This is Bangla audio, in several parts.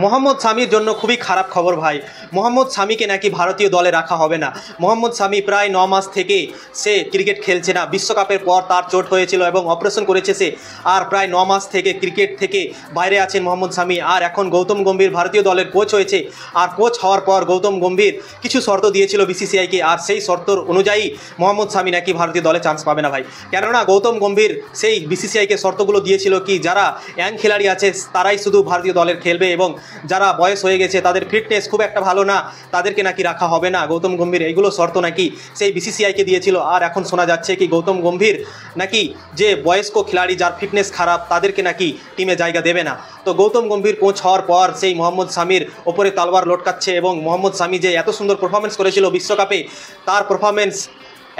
মোহাম্মদ শামির জন্য খুবই খারাপ খবর ভাই। মোহাম্মদ শামিকে নাকি ভারতীয় দলে রাখা হবে না। মোহাম্মদ শামি প্রায় 9 মাস থেকে সে ক্রিকেট খেলছে না। বিশ্বকাপের পর তার চোট হয়েছিল এবং অপারেশন করেছে সে, আর প্রায় 9 মাস থেকে ক্রিকেট থেকে বাইরে আছেন মোহাম্মদ শামি। আর এখন গৌতম গম্ভীর ভারতীয় দলের কোচ হয়েছে, আর কোচ হওয়ার পর গৌতম গম্ভীর কিছু শর্ত দিয়েছিল বিসিসিআইকে, আর সেই শর্ত অনুযায়ী মোহাম্মদ শামি নাকি ভারতীয় দলে চান্স পাবে না ভাই। কেননা গৌতম গম্ভীর সেই বিসিসিআইকে শর্তগুলো দিয়েছিল কি যারা ইয়াং খেলাড়ি আছে তারাই শুধু ভারতীয় দলের খেলবে, এবং যারা বয়স হয়ে গেছে তাদের ফিটনেস খুব একটা ভালো না, তাদেরকে নাকি রাখা হবে না। গৌতম গম্ভীর এইগুলো শর্ত নাকি সেই বিসিসিআইকে দিয়েছিল। আর এখন শোনা যাচ্ছে কি গৌতম গম্ভীর নাকি যে বয়স্ক খেলাড়ি যার ফিটনেস খারাপ তাদেরকে নাকি টিমে জায়গা দেবে না। তো গৌতম গম্ভীর কোচ হওয়ার পর সেই মোহাম্মদ শামির ওপরে তালবার লটকাচ্ছে, এবং মোহাম্মদ শামি যে এত সুন্দর পারফরমেন্স করেছিল বিশ্বকাপে, তার পারফরমেন্স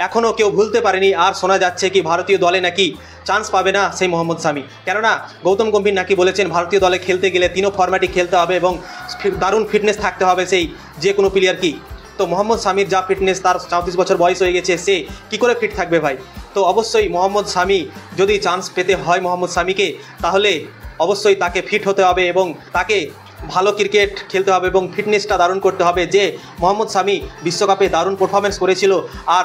এখনও কেউ ভুলতে পারেনি। আর শোনা যাচ্ছে কি ভারতীয় দলে নাকি চান্স পাবে না সেই মোহাম্মদ শামি। কেননা গৌতম গম্ভীর নাকি বলেছেন ভারতীয় দলে খেলতে গেলে 3 ফরম্যাটই খেলতে হবে এবং দারুণ ফিটনেস থাকতে হবে সেই যে কোনো প্লেয়ার কি। তো মোহাম্মদ শামির যা ফিটনেস, তার 34 বছর বয়স হয়ে গেছে, সে কী করে ফিট থাকবে ভাই? তো অবশ্যই মোহাম্মদ শামি যদি চান্স পেতে হয় মোহাম্মদ শামিকে, তাহলে অবশ্যই তাকে ফিট হতে হবে এবং তাকে ভালো ক্রিকেট খেলতে হবে এবং ফিটনেসটা দারুণ করতে হবে। যে মোহাম্মদ শামি বিশ্বকাপে দারুণ পারফরমেন্স করেছিল, আর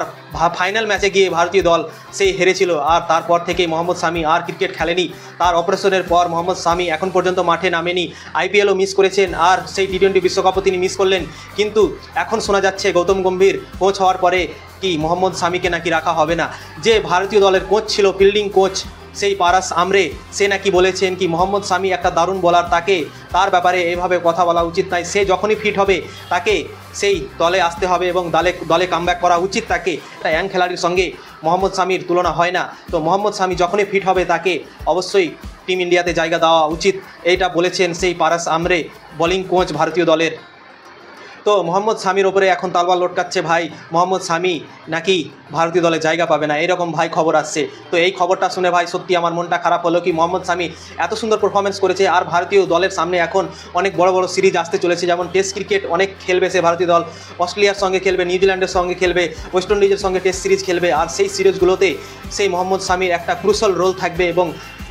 ফাইনাল ম্যাচে গিয়ে ভারতীয় দল সেই হেরেছিল, আর তারপর থেকে মোহাম্মদ শামি আর ক্রিকেট খেলেনি। তার অপারেশনের পর মোহাম্মদ শামি এখন পর্যন্ত মাঠে নামেনি, আইপিএলও মিস করেছেন, আর সেই টি20 বিশ্বকাপও তিনি মিস করলেন। কিন্তু এখন শোনা যাচ্ছে গৌতম গম্ভীর কোচ হওয়ার পরে কি মোহাম্মদ শামিকে নাকি রাখা হবে না। যে ভারতীয় দলের কোচ ছিল, ফিল্ডিং কোচ সেই পারাস আমরে, সে নাকি বলেছেন কি মোহাম্মদ শামি একটা দারুণ বোলার, তার ব্যাপারে এভাবে কথা বলা উচিত নয়। সে যখনই ফিট হবে তাকে সেই দলে আসতে হবে এবং দলে কামব্যাক করা উচিত তাকে। একটা ইয়াং খেলাড়ির সঙ্গে মোহাম্মদ শামির তুলনা হয় না। তো মোহাম্মদ শামি যখনই ফিট হবে তাকে অবশ্যই টিম ইন্ডিয়াতে জায়গা দেওয়া উচিত, এইটা বলেছেন সেই পারাস আমরে, বোলিং কোচ ভারতীয় দলের। তো মোহাম্মদ শামির ওপরে এখন তালবার লটকাচ্ছে ভাই, মোহাম্মদ শামি নাকি ভারতীয় দলে জায়গা পাবে না, এরকম ভাই খবর আসছে। তো এই খবরটা শুনে ভাই সত্যি আমার মনটা খারাপ হলো কি মোহাম্মদ শামি এত সুন্দর পারফরমেন্স করেছে, আর ভারতীয় দলের সামনে এখন অনেক বড় বড় সিরিজ আসতে চলেছে। যেমন টেস্ট ক্রিকেট অনেক খেলবে সে ভারতীয় দল, অস্ট্রেলিয়ার সঙ্গে খেলবে, নিউজিল্যান্ডের সঙ্গে খেলবে, ওয়েস্ট ইন্ডিজের সঙ্গে টেস্ট সিরিজ খেলবে। আর সেই সিরিজগুলোতে সেই মোহাম্মদ শামির একটা ক্রুশাল রোল থাকবে, এবং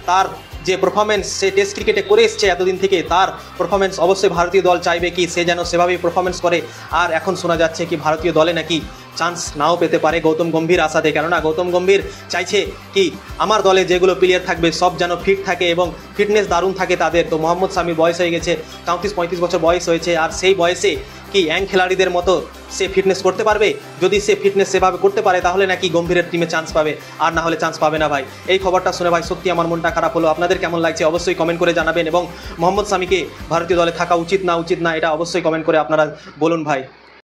তার যে পারফরমেন্স সে টেস্ট ক্রিকেটে করে এসছে এতদিন থেকে, তার পারফরমেন্স অবশ্যই ভারতীয় দল চাইবে কি সে যেন সেভাবেই পারফরমেন্স করে। আর এখন শোনা যাচ্ছে কি ভারতীয় দলে নাকি চান্স নাও পেতে পারে গৌতম গম্ভীর আসাতে। কেননা গৌতম গম্ভীর চাইছে কি আমার দলে যেগুলো প্লেয়ার থাকবে সব যেন ফিট থাকে এবং ফিটনেস দারুণ থাকে তাদের। তো মোহাম্মদ শামির বয়স হয়ে গেছে 34-35 বছর বয়স হয়েছে, আর সেই বয়সে কি ইয়াং খেলাড়িদের মতো সে ফিটনেস করতে পারবে? যদি সে ফিটনেস সেভাবে করতে পারে তাহলে নাকি গম্ভীরের টিমে চান্স পাবে, আর না হলে চান্স পাবে না ভাই। এই খবরটা শুনে ভাই সত্যি আমার মনটা খারাপ হলো। আপনাদের কেমন লাগছে অবশ্যই কমেন্ট করে জানাবেন, এবং মোহাম্মদ শামিকে ভারতীয় দলে থাকা উচিত না এটা অবশ্যই কমেন্ট করে আপনারা বলুন ভাই।